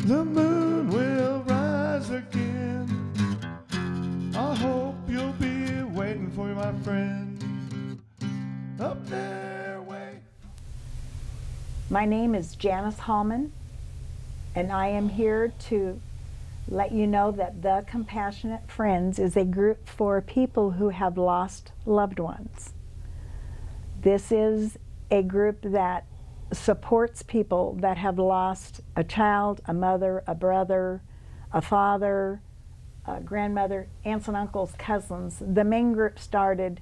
the moon will rise again. I hope you'll be waiting for me, my friend, up there way. My name is Janice Hallman, and I am here to let you know that the Compassionate Friends is a group for people who have lost loved ones. This is a group that supports people that have lost a child, a mother, a brother, a father, a grandmother, aunts and uncles, cousins. The main group started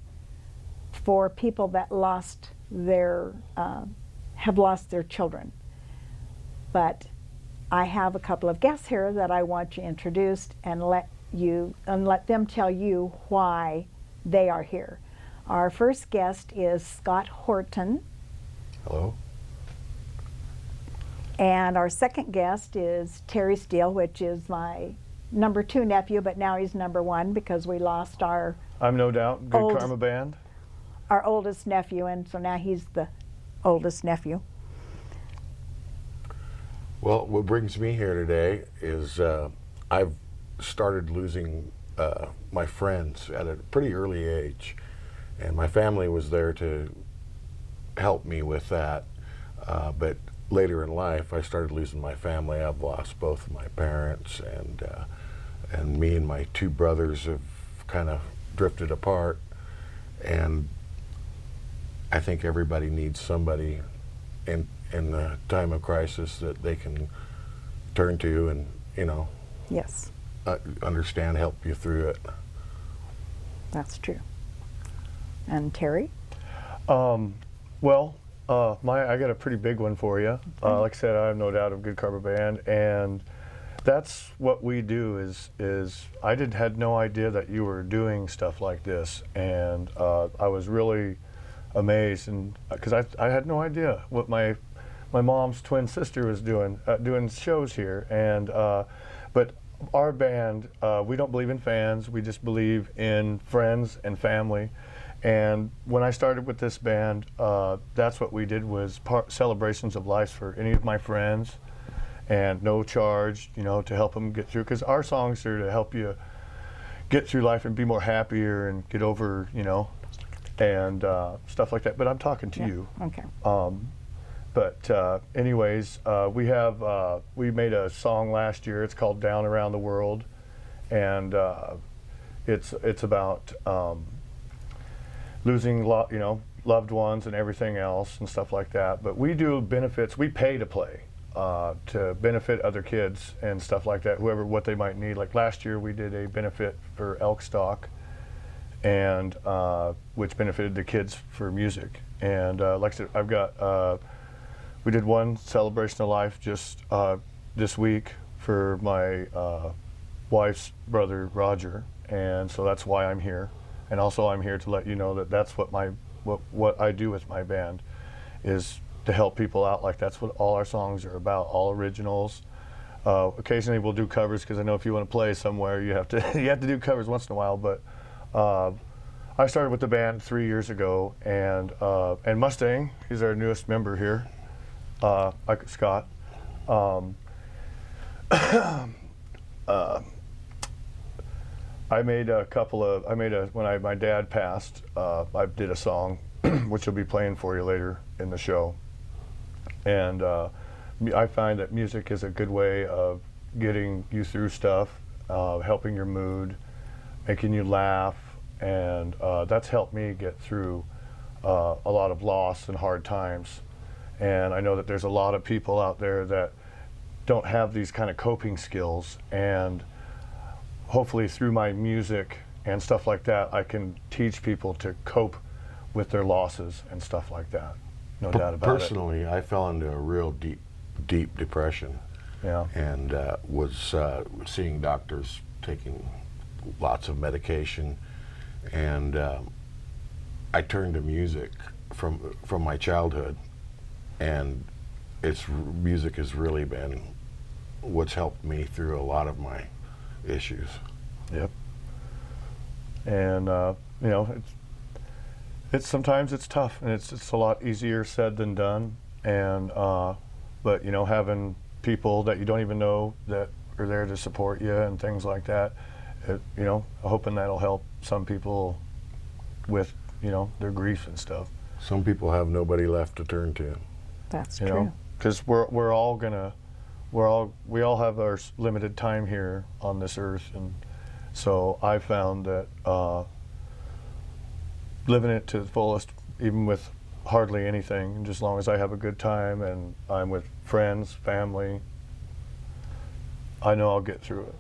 for people that lost their, have lost their children. But I have a couple of guests here that I want you introduced and let them tell you why they are here. Our first guest is Scott Horton. Hello. And our second guest is Terry Steele, which is my number 2 nephew, but now he's number 1 because we lost our I'm No Doubt, Good Karma Band. Our oldest nephew, and so now he's the oldest nephew. Well, what brings me here today is I've started losing my friends at a pretty early age, and my family was there to help me with that. But later in life, I started losing my family. I've lost both of my parents, and me and my 2 brothers have kind of drifted apart. And I think everybody needs somebody in the time of crisis that they can turn to and, Yes, understand, help you through it. that's true. And Terry? I got a pretty big one for you. Like I said, I have No Doubt of Good Karma Band, and that's what we do. Is I had no idea that you were doing stuff like this, and I was really amazed, and because I had no idea what my mom's twin sister was doing shows here, and but our band, we don't believe in fans. We just believe in friends and family. And when I started with this band, that's what we did, was celebrations of life for any of my friends, and no charge, to help them get through. Because our songs are to help you get through life and be more happier and get over, and stuff like that. But I'm talking to you. Okay. Anyways, we made a song last year. It's called Down Around the World, and it's about losing loved ones and everything else and stuff like that. But we do benefits. We pay to play to benefit other kids and stuff like that, what they might need. Like last year we did a benefit for elk stock, and which benefited the kids for music. And like I said, we did one celebration of life just this week for my wife's brother Roger, and so that's why I'm here. And also I'm here to let you know that that's what I do with my band, is to help people out. Like that's what all our songs are about, all originals. Occasionally we'll do covers, because I know if you want to play somewhere you have to do covers once in a while. But I started with the band 3 years ago, and Mustang, he's our newest member here, Scott. When my dad passed, I did a song which will be playing for you later in the show. And I find that music is a good way of getting you through stuff, helping your mood, making you laugh, and that's helped me get through a lot of loss and hard times. And I know that there's a lot of people out there that don't have these kind of coping skills, and hopefully through my music and stuff like that, I can teach people to cope with their losses and stuff like that. No doubt about it. Personally, I fell into a real deep depression. Yeah. And was seeing doctors, taking lots of medication, and I turned to music from my childhood, and music has really been what's helped me through a lot of my issues. Yep. And you know, it's sometimes it's tough, and it's a lot easier said than done. And but you know, having people that you don't even know that are there to support you and things like that. You know, hoping that'll help some people with, you know, their grief and stuff. Some people have nobody left to turn to. That's You true. know, because we all have our limited time here on this earth, and so I found that living it to the fullest, even with hardly anything, just as long as I have a good time and I'm with friends, family, I know I'll get through it.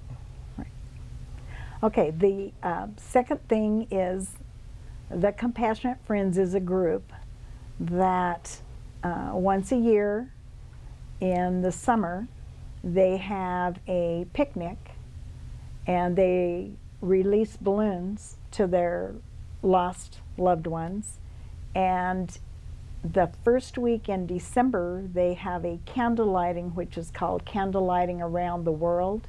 Okay, the second thing is the Compassionate Friends is a group that once a year in the summer they have a picnic and they release balloons to their lost loved ones, and the first week in December they have a candle lighting, which is called Candle Lighting Around the World,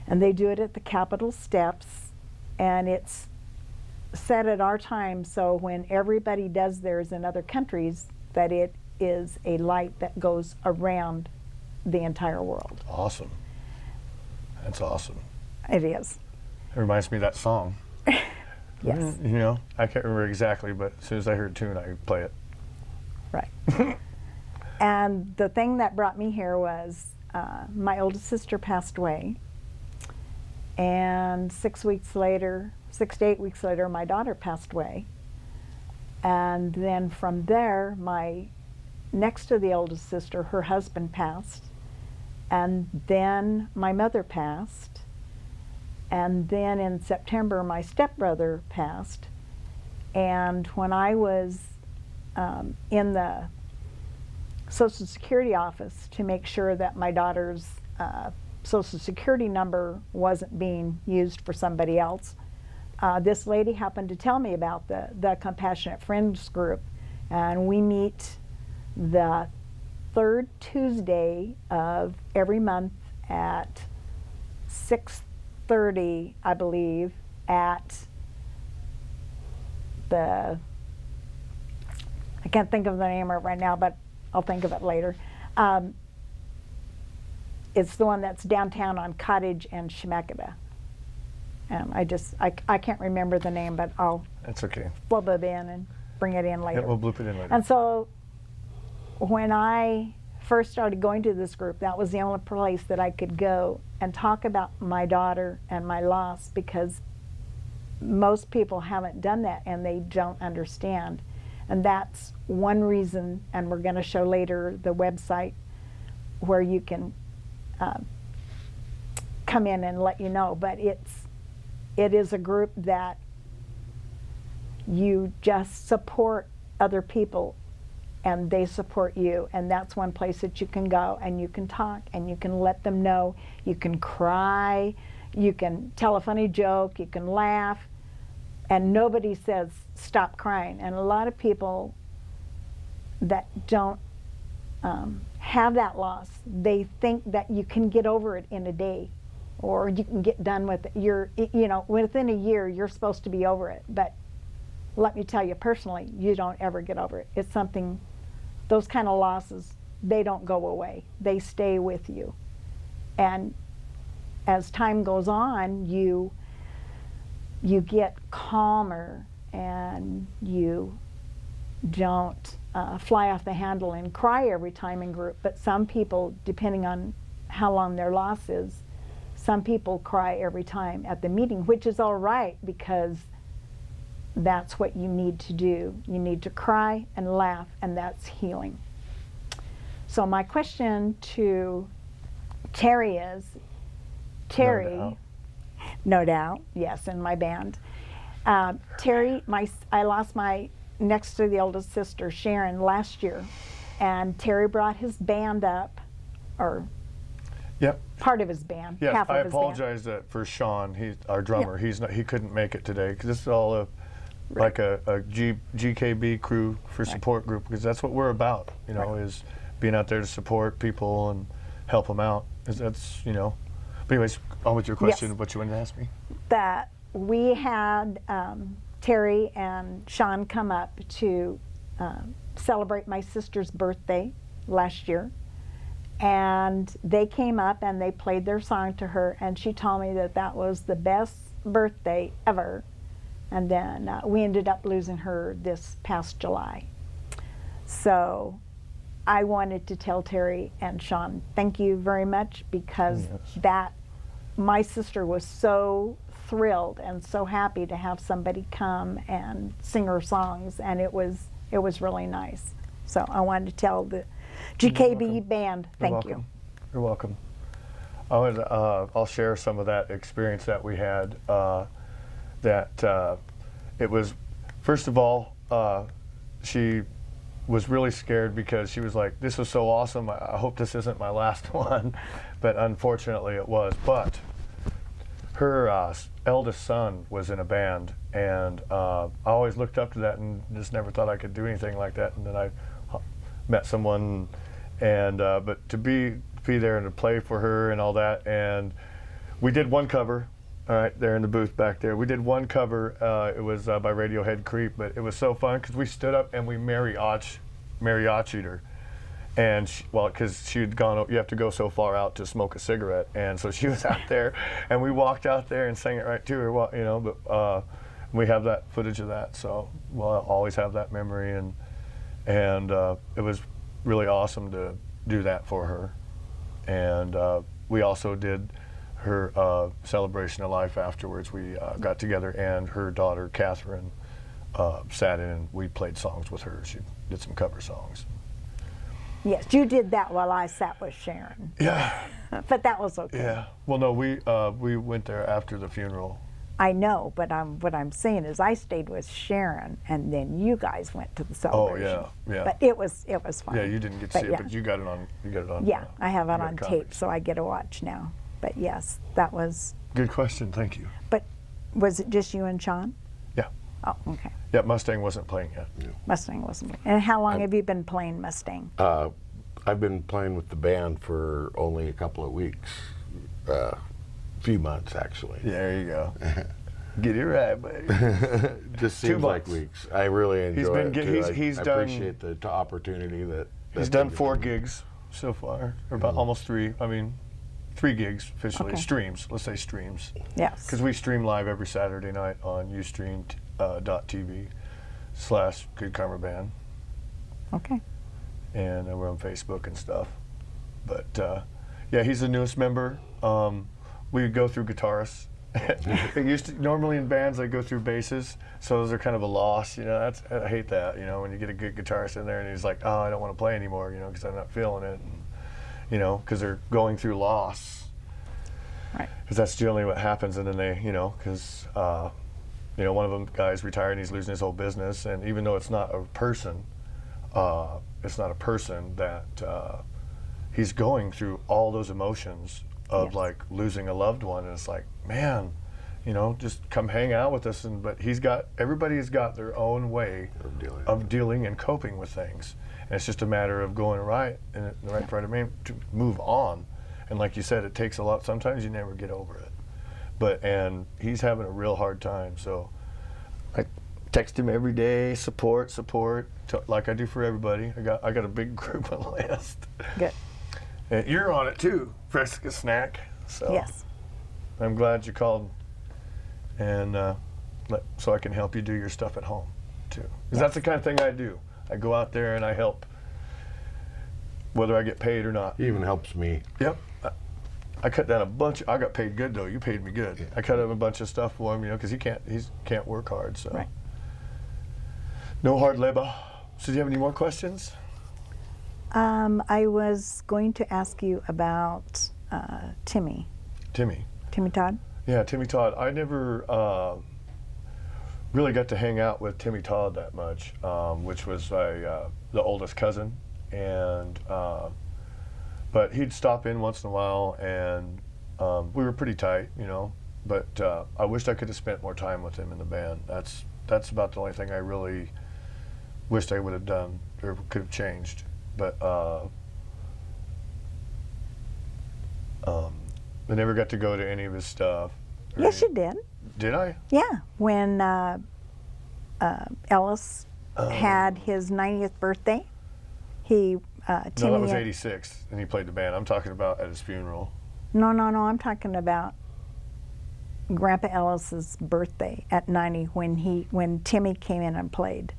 and they do it at the Capitol steps, and it's set at our time so when everybody does theirs in other countries that it is a light that goes around the entire world. Awesome. That's awesome. It is. It reminds me of that song. Yes. You know, I can't remember exactly, but as soon as I hear a tune, I play it. Right. And the thing that brought me here was my oldest sister passed away, and 6 to 8 weeks later, my daughter passed away. And then from there, my next to the oldest sister, her husband passed, and then my mother passed, and then in September, my stepbrother passed. And when I was in the Social Security office to make sure that my daughter's Social Security number wasn't being used for somebody else, this lady happened to tell me about the Compassionate Friends group, and we meet the third Tuesday of every month at 6:30, I believe, at the, I can't think of the name of it right now, but I'll think of it later. It's the one that's downtown on Cottage and Shemeketa. I can't remember the name, but I'll That's okay. flub it in and bring it in later. Yeah, we'll bloop it in later. And so when I first started going to this group, that was the only place that I could go and talk about my daughter and my loss, because most people haven't done that and they don't understand. And that's one reason, and we're going to show later the website where you can come in and let you know. But it is a group that you just support other people and they support you, and that's one place that you can go and you can talk and you can let them know. You can cry, you can tell a funny joke, you can laugh, and nobody says stop crying. And a lot of people that don't have that loss, they think that you can get over it in a day or you can get done with it. You know, within a year you're supposed to be over it, but let me tell you personally, you don't ever get over it. It's something, those kind of losses, they don't go away. They stay with you. And as time goes on, you get calmer and you don't fly off the handle and cry every time in group. But some people, depending on how long their loss is, some people cry every time at the meeting, which is all right, because that's what you need to do. You need to cry and laugh, and that's healing. So my question to Terry is, Terry, no doubt, yes, in my band. Terry, I lost my next to the oldest sister, Sharon, last year, and Terry brought his band up, or Yep. part of his band, Yes, half of I his band. apologize for Sean. He's our drummer. Yeah. He couldn't make it today because this is all like a GKB crew for support group, because that's what we're about. You know, is being out there to support people and help them out. That's, you know. But anyways, on with your question. Yes. What you wanted to ask me? That we had Terry and Sean come up to celebrate my sister's birthday last year, And they came up and they played their song to her, and she told me that that was the best birthday ever. And then we ended up losing her this past July. So I wanted to tell Terry and Sean, thank you very much, because that my sister was so thrilled and so happy to have somebody come and sing her songs, and it was really nice. So I wanted to tell the GKB band thank you. You're welcome. I'll share some of that experience that we had. It was, first of all, she was really scared because she was like, this was so awesome, I hope this isn't my last one. But unfortunately it was. But her eldest son was in a band, and I always looked up to that and just never thought I could do anything like that. And then I met someone, and but to be there and to play for her and all that. And we did one cover, all right, there in the booth back there. We did one cover. It was by Radiohead, Creep, but it was so fun because we stood up and we mariachi'd her. And because she'd gone, you have to go so far out to smoke a cigarette, and so she was out there, and we walked out there and sang it right to her. Well, you know, but we have that footage of that, so we'll always have that memory, and it was really awesome to do that for her. And we also did her celebration of life afterwards. We got together, and her daughter Catherine sat in, and we played songs with her. She did some cover songs. Yes, you did that while I sat with Sharon. Yeah. But that was okay. Yeah. Well, no, we went there after the funeral. I know, but what I'm saying is I stayed with Sharon, and then you guys went to the celebration. Oh yeah. But it was fun. Yeah, you didn't get to see it, but you got it on. Yeah, I have it on copies. tape, so I get to watch now. But yes, that was. Good question. Thank you. But was it just you and Sean? Yeah. Oh, okay. Yeah, Mustang wasn't playing yet. Yeah. Mustang wasn't. And how long have you been playing Mustang? I've been playing with the band for only a couple of weeks, few months actually. There you go. Get it right, buddy. Just 2 seems like months. weeks. I really enjoy it too. He's I done. appreciate the opportunity that. He's done 4 gigs so far, or about almost 3. I mean, 3 gigs officially. Okay. Streams. Let's say streams. Yes. Because we stream live every Saturday night on ustream.tv/Good Karma Band. Okay. And we're on Facebook and stuff. But yeah, he's the newest member. We go through guitarists. It used to, normally in bands they go through basses, so those are kind of a loss. You know, I hate that. You know, when you get a good guitarist in there and he's like, oh, I don't want to play anymore. You know, because I'm not feeling it. And, you know, because they're going through loss. Right. Because that's generally what happens, and then they, you know, because you know, one of them guys retired and he's losing his whole business, and even though it's not a person. That he's going through all those emotions of Yes. like losing a loved one, and it's like, man, you know, just come hang out with us. And but everybody's got their own way of dealing and coping with things, and it's just a matter of going right in the right front of me to move on. And like you said, it takes a lot. Sometimes you never get over it, and he's having a real hard time. So I text him every day, support, like I do for everybody. I got a big group on the list. Good. And you're on it too, Fresca Snack. So Yes. I'm glad you called, and so I can help you do your stuff at home too. Because that's the kind of thing I do. I go out there and I help, whether I get paid or not. It even helps me. Yep. I cut down a bunch. I got paid good though. You paid me good. Yeah. I cut up a bunch of stuff for him, you know, because he can't work hard. So. Right. No hard labor. So do you have any more questions? I was going to ask you about Timmy Timmy. Todd. Yeah, Timmy Todd. I never really got to hang out with Timmy Todd that much, which was the oldest cousin, and but he'd stop in once in a while, and we were pretty tight, you know. But I wished I could have spent more time with him in the band. That's about the only thing I really wished I would have done or could have changed. But I never got to go to any of his stuff. Yes, you did. Did I? Yeah, when Ellis had his 90th birthday, he Timmy. No, that was 86, and he played the band. I'm talking about at his funeral. No, I'm talking about Grandpa Ellis's birthday at 90 when Timmy came in and played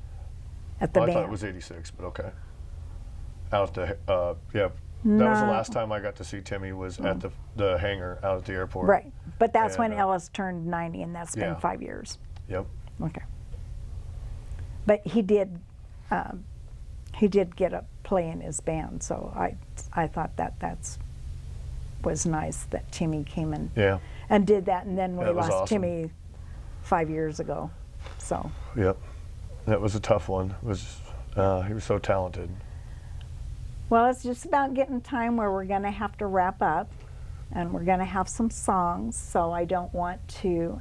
at the I band. thought it was 86, but okay. Out at the, yeah, that was the last time I got to see Timmy was at the hangar out at the airport. Right, but that's when And, Ellis turned 90, and that's been yeah. 5 years. Yep. Okay. But he did get a play in his band, so I thought that was nice that Timmy came in Yeah. and did that, and then we That was lost awesome. Timmy 5 years ago. So Yep. That was a tough one. It was he was so talented. well, it's just about getting time where we're going to have to wrap up, and we're going to have some songs. So I don't want to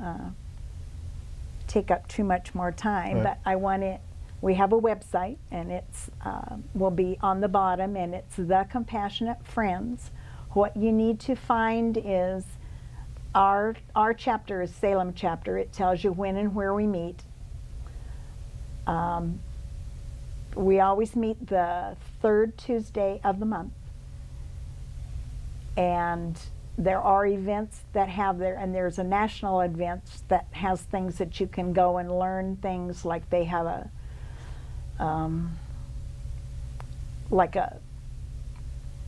take up too much more time, Right. but I want it. We have a website, and it's will be on the bottom, and it's The Compassionate Friends. What you need to find is our chapter is Salem chapter. It tells you when and where we meet. We always meet the third Tuesday of the month, and there are events that have there, and there's a national event that has things that you can go and learn things, like they have a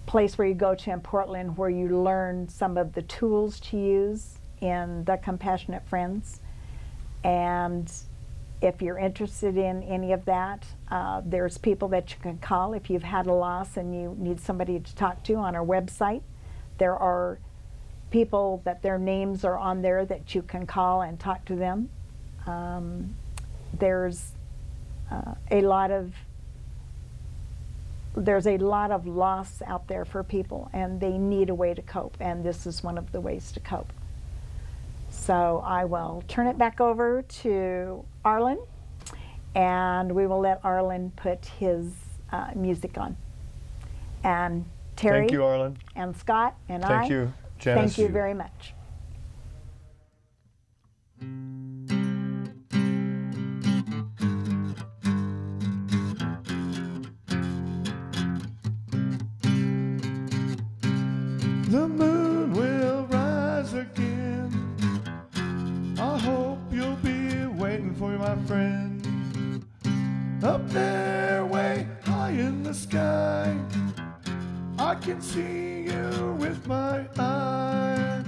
place where you go to in Portland where you learn some of the tools to use in the Compassionate Friends. And if you're interested in any of that, there's people that you can call if you've had a loss and you need somebody to talk to on our website. There are people that their names are on there that you can call and talk to them. There's a lot of loss out there for people, and they need a way to cope, and this is one of the ways to cope. So I will turn it back over to Arlen, and we will let Arlen put his music on. And Terry Thank you, Arlen. and Scott and Thank you, Janice. thank you very much. The moon will rise again. I hope you'll be waiting for me, my friend. Up there, way high in the sky, I can see you with my eye.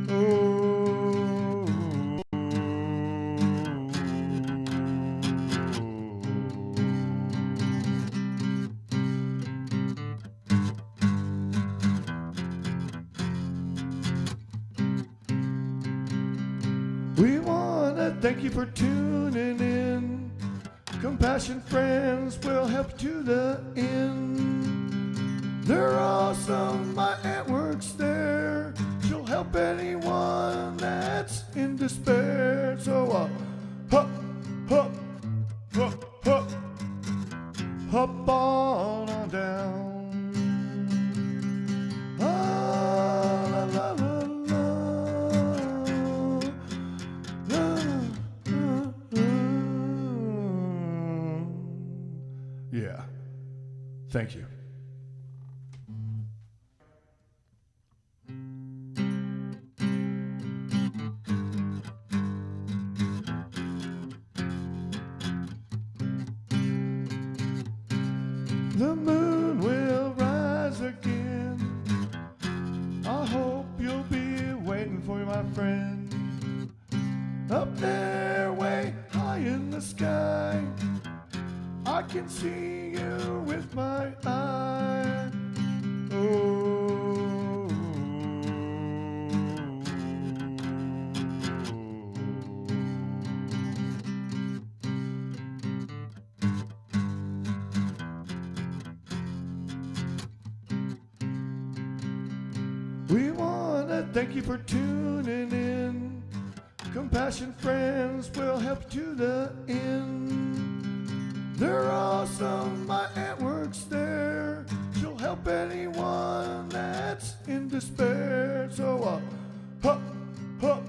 Oh. We want to thank you for tuning in. Compassion Friends will help you to the end. They're awesome, my aunt works there. She'll help anyone that's in despair. So hop, hop, hop, hop, hop on down. Ah, la, la, la, la. Yeah. Thank you. The moon will rise again. I hope you'll be waiting for me, my friend. Up there, way high in the sky, I can see you with my eye. Oh. We want to thank you for tuning in. Compassion Friends will help you to the end. They're awesome, my aunt works there. She'll help anyone that's in despair. So hop, hop,